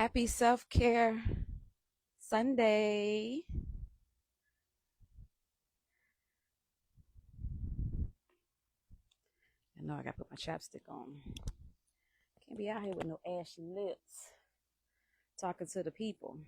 Happy Self Care Sunday. I know I gotta put my chapstick on. Can't be out here with no ashy lips talking to the people.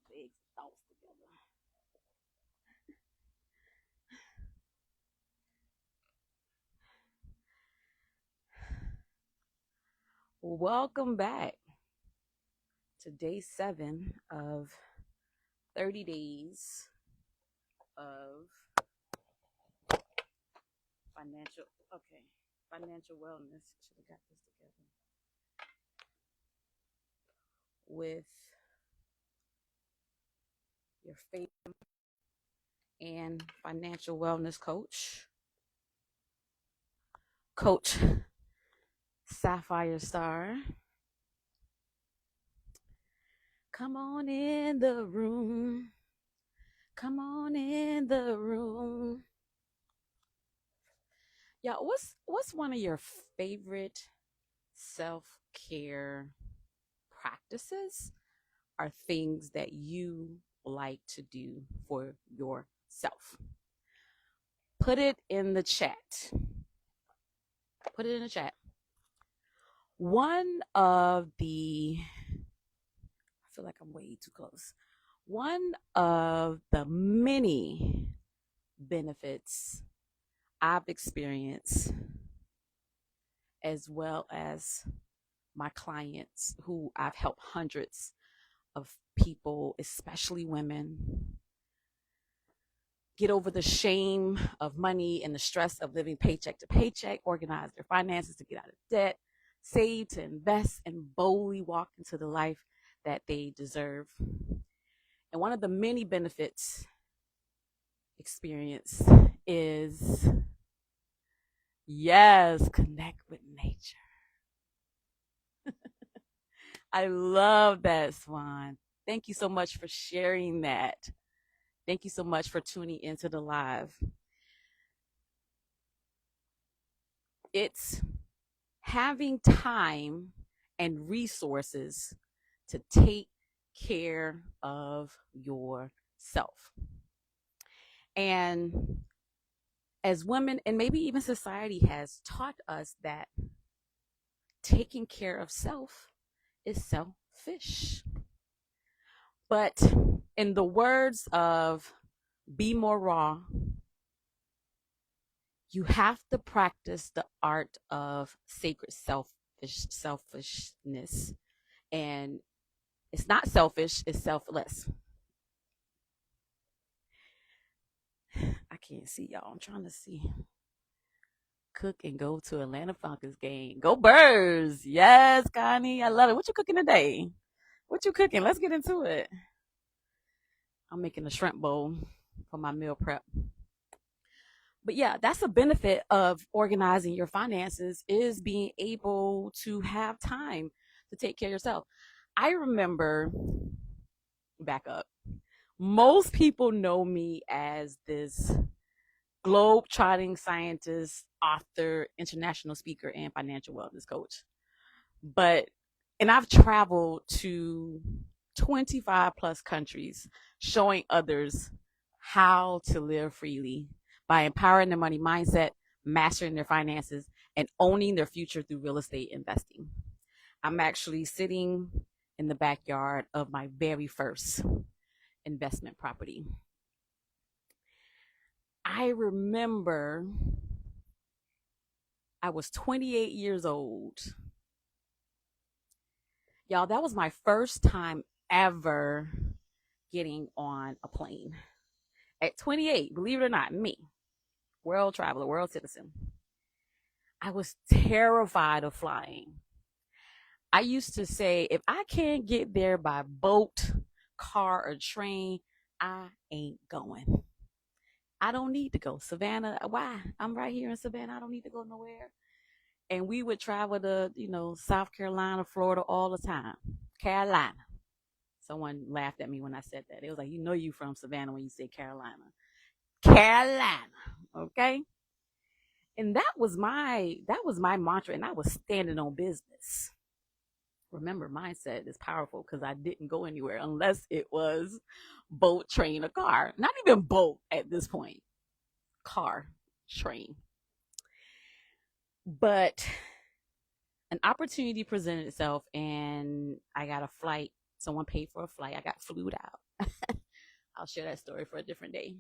Big thoughts together. Welcome back to day 7 of 30 days of financial okay financial wellness. Should have got this together with your faith and financial wellness coach Sapphire Star. Come on in the room. Come on in the room. Y'all, what's one of your favorite self-care practices or things that you like to do for yourself? Put it in the chat. Put it in the chat. One of the I feel like I'm way too close. One of the many benefits I've experienced, as well as my clients who I've helped hundreds of people, especially women, get over the shame of money and the stress of living paycheck to paycheck, organize their finances to get out of debt, save to invest, and boldly walk into the life that they deserve. And one of the many benefits experience is, yes, connect with nature. I love that, Swan. Thank you so much for sharing that. Thank you so much for tuning into the live. It's having time and resources to take care of yourself. And as women, and maybe even society has taught us that taking care of self is selfish. But in the words of Be More Raw, you have to practice the art of sacred selfishness. And it's not selfish, it's selfless. I can't see y'all. I'm trying to see. Cook and go to Atlanta Falcons game. Go Birds. Yes, Connie. I love it. What you cooking today? What you cooking? Let's get into it. I'm making a shrimp bowl for my meal prep. But yeah, that's a benefit of organizing your finances, is being able to have time to take care of yourself. I remember, back up, most people know me as this globe-trotting scientist, author, international speaker, and financial wellness coach. And I've traveled to 25 plus countries showing others how to live freely by empowering their money mindset, mastering their finances, and owning their future through real estate investing. I'm actually sitting in the backyard of my very first investment property. I remember I was 28 years old. Y'all, that was my first time ever getting on a plane. At 28, believe it or not, me, world traveler, world citizen, I was terrified of flying. I used to say, if I can't get there by boat, car, or train, I ain't going. I don't need to go. Savannah, why? I'm right here in Savannah. I don't need to go nowhere. And we would travel to, South Carolina, Florida all the time. Carolina. Someone laughed at me when I said that. It was like, you from Savannah when you say Carolina. Carolina. Okay? And that was my mantra, and I was standing on business. Remember, mindset is powerful because I didn't go anywhere unless it was boat, train, or car. Not even boat at this point. Car, train. But an opportunity presented itself, and I got a flight. Someone paid for a flight. I got flued out. I'll share that story for a different day.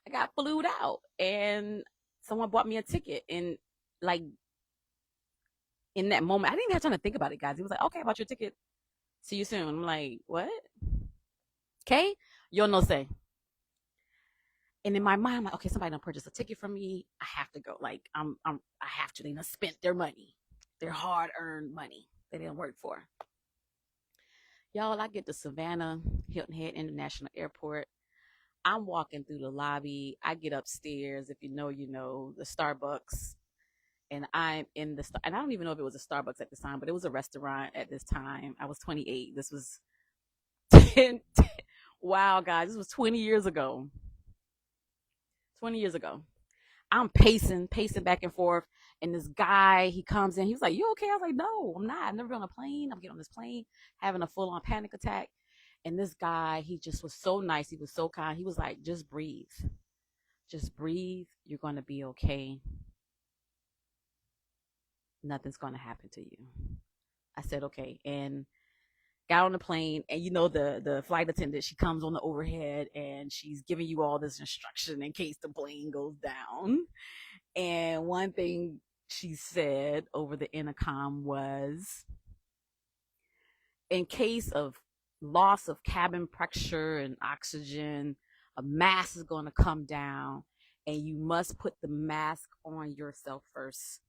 I got flued out, and someone bought me a ticket. And like in that moment, I didn't even have time to think about it, guys. He was like, "Okay, I bought your ticket. See you soon." I'm like, "What? Okay, yo no say." And in my mind, I'm like, "Okay, somebody done purchased a ticket from me. I have to go. Like, I have to. They done spent their money, their hard-earned money they didn't work for." Y'all, I get to Savannah Hilton Head International Airport. I'm walking through the lobby. I get upstairs. If you know, you know, the Starbucks. And I'm in the, and I don't even know if it was a Starbucks at this time, but it was a restaurant at this time. I was 28. This was 10, wow, guys, this was 20 years ago. 20 years ago. I'm pacing back and forth. And this guy, he comes in. He was like, "You okay?" I was like, "No, I'm not. I've never been on a plane. I'm getting on this plane, having a full on panic attack." And this guy, he just was so nice. He was so kind. He was like, "Just breathe. Just breathe. You're going to be okay. Nothing's going to happen to you." I said, "Okay." And got on the plane, and the flight attendant, she comes on the overhead, and she's giving you all this instruction in case the plane goes down. And one thing she said over the intercom was, in case of loss of cabin pressure and oxygen, a mask is going to come down, and you must put the mask on yourself first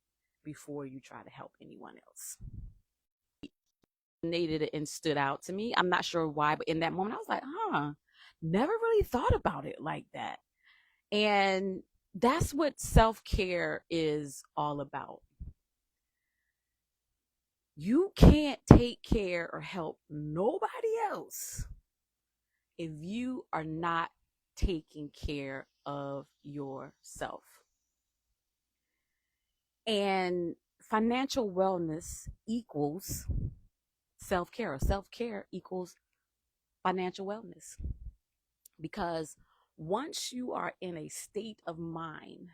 before you try to help anyone else. It and stood out to me. I'm not sure why, but in that moment, I was like, never really thought about it like that. And that's what self care is all about. You can't take care or help nobody else if you are not taking care of yourself. And financial wellness equals self care, or self care equals financial wellness. Because once you are in a state of mind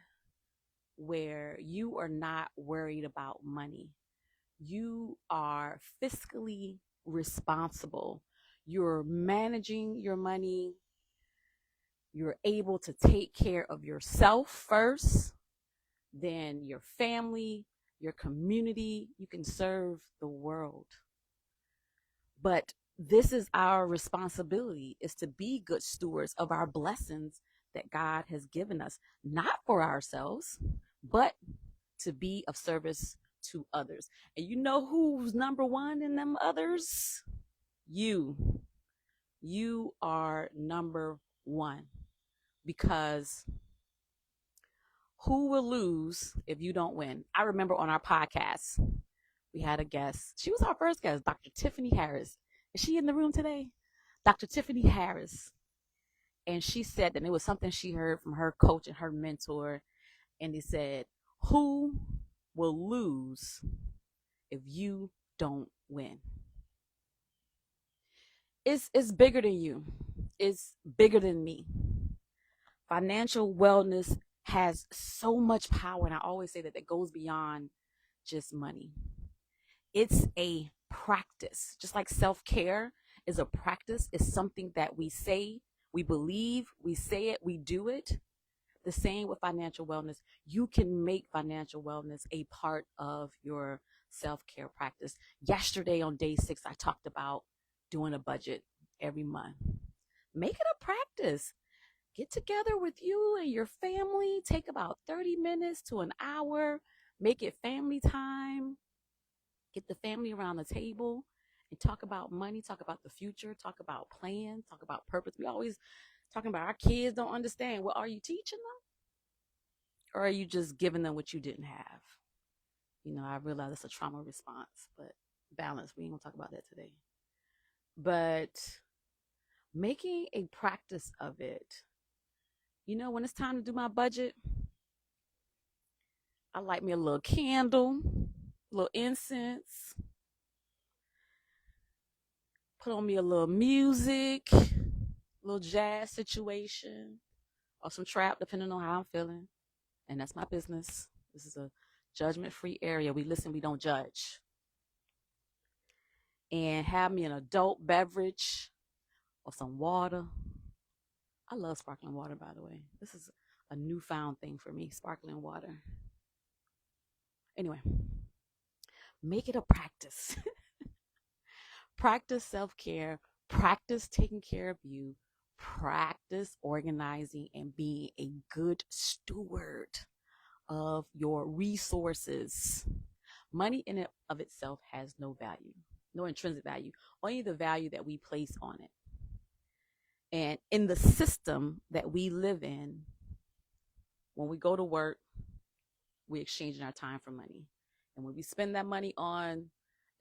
where you are not worried about money, you are fiscally responsible, you're managing your money, you're able to take care of yourself first, then your family, your community, you can serve the world. But this is our responsibility, is to be good stewards of our blessings that God has given us, not for ourselves, but to be of service to others. And you know who's number one in them others? You. You are number one, because who will lose if you don't win? I remember on our podcast, we had a guest. She was our first guest, Dr. Tiffany Harris. Is she in the room today? Dr. Tiffany Harris. And she said that it was something she heard from her coach and her mentor. And he said, "Who will lose if you don't win?" It's bigger than you. It's bigger than me. Financial wellness has so much power, and I always say that it goes beyond just money. It's a practice. Just like self-care is a practice, it's something that we say, we believe, we say it, we do it. The same with financial wellness. You can make financial wellness a part of your self-care practice. Yesterday on day 6, I talked about doing a budget every month. Make it a practice. Get together with you and your family. Take about 30 minutes to an hour. Make it family time. Get the family around the table and talk about money, talk about the future, talk about plans, talk about purpose. We always talking about our kids don't understand. Well, are you teaching them? Or are you just giving them what you didn't have? I realize it's a trauma response, but balance, we ain't gonna talk about that today. But making a practice of it, when it's time to do my budget, I light me a little candle, a little incense, put on me a little music, a little jazz situation, or some trap, depending on how I'm feeling. And that's my business. This is a judgment-free area. We listen, we don't judge. And have me an adult beverage or some water. I love sparkling water, by the way. This is a newfound thing for me, sparkling water. Anyway, make it a practice. Practice self-care, practice taking care of you, practice organizing and being a good steward of your resources. Money in and of itself has no value, no intrinsic value, only the value that we place on it. And in the system that we live in, when we go to work, we're exchanging our time for money. And when we spend that money on,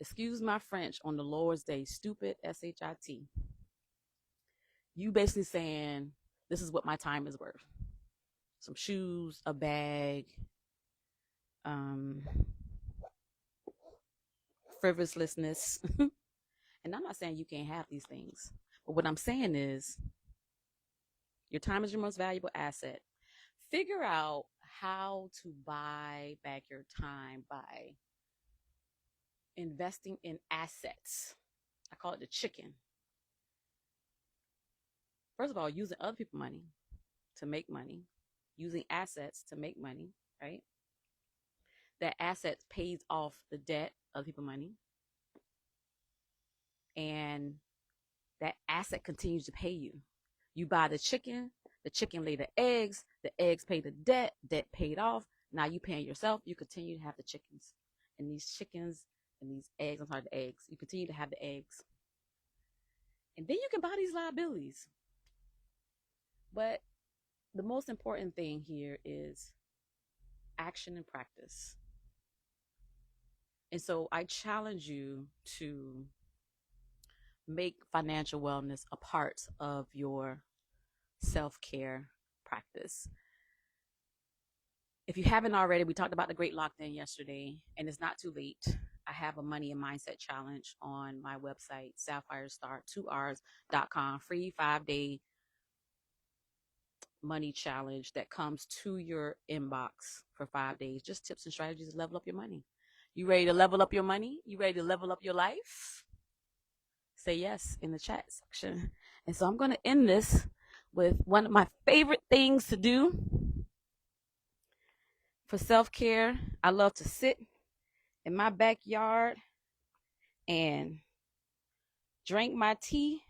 excuse my French, on the Lord's Day, stupid, S-H-I-T, you basically saying, this is what my time is worth. Some shoes, a bag, frivolousness. And I'm not saying you can't have these things, but what I'm saying is your time is your most valuable asset. Figure out how to buy back your time by investing in assets. I call it the chicken. First of all, using other people's money to make money, using assets to make money, right? That asset pays off the debt of people's money. And that asset continues to pay you. You buy the chicken lay the eggs pay the debt paid off. Now you paying yourself, you continue to have the chickens. And these chickens and these eggs, the eggs, you continue to have the eggs. And then you can buy these liabilities. But the most important thing here is action and practice. And so I challenge you to make financial wellness a part of your self-care practice. If you haven't already, we talked about the Great Lockdown yesterday, and it's not too late. I have a money and mindset challenge on my website, sapphirestart2rs.com, free 5-day money challenge that comes to your inbox for 5 days. Just tips and strategies to level up your money. You ready to level up your money? You ready to level up your life? Say yes in the chat section. And so I'm going to end this with one of my favorite things to do for self-care. I love to sit in my backyard and drink my tea,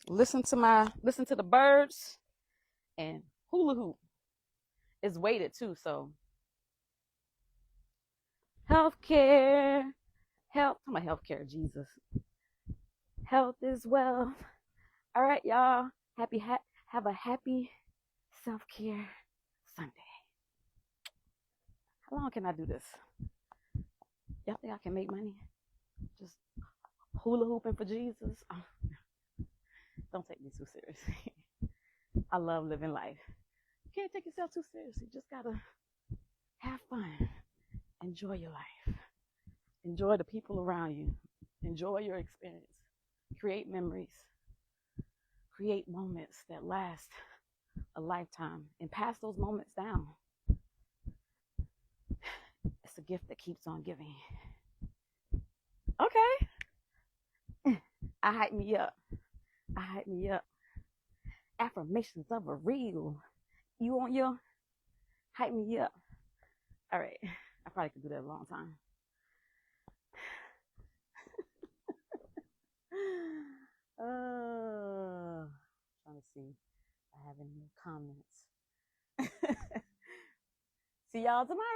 listen to the birds, and hula hoop. It's weighted too, so healthcare, health. I'm a healthcare Jesus. Health is wealth. All right, y'all. Have a happy self-care Sunday. How long can I do this? Y'all think I can make money? Just hula hooping for Jesus? Oh, don't take me too seriously. I love living life. You can't take yourself too seriously. You just gotta have fun. Enjoy your life. Enjoy the people around you. Enjoy your experience. Create memories. Create moments that last a lifetime and pass those moments down. It's a gift that keeps on giving. Okay. I hype me up. Affirmations of a real. You want your hype me up? All right. I probably could do that a long time. Trying to see if I have any more comments. See y'all tomorrow.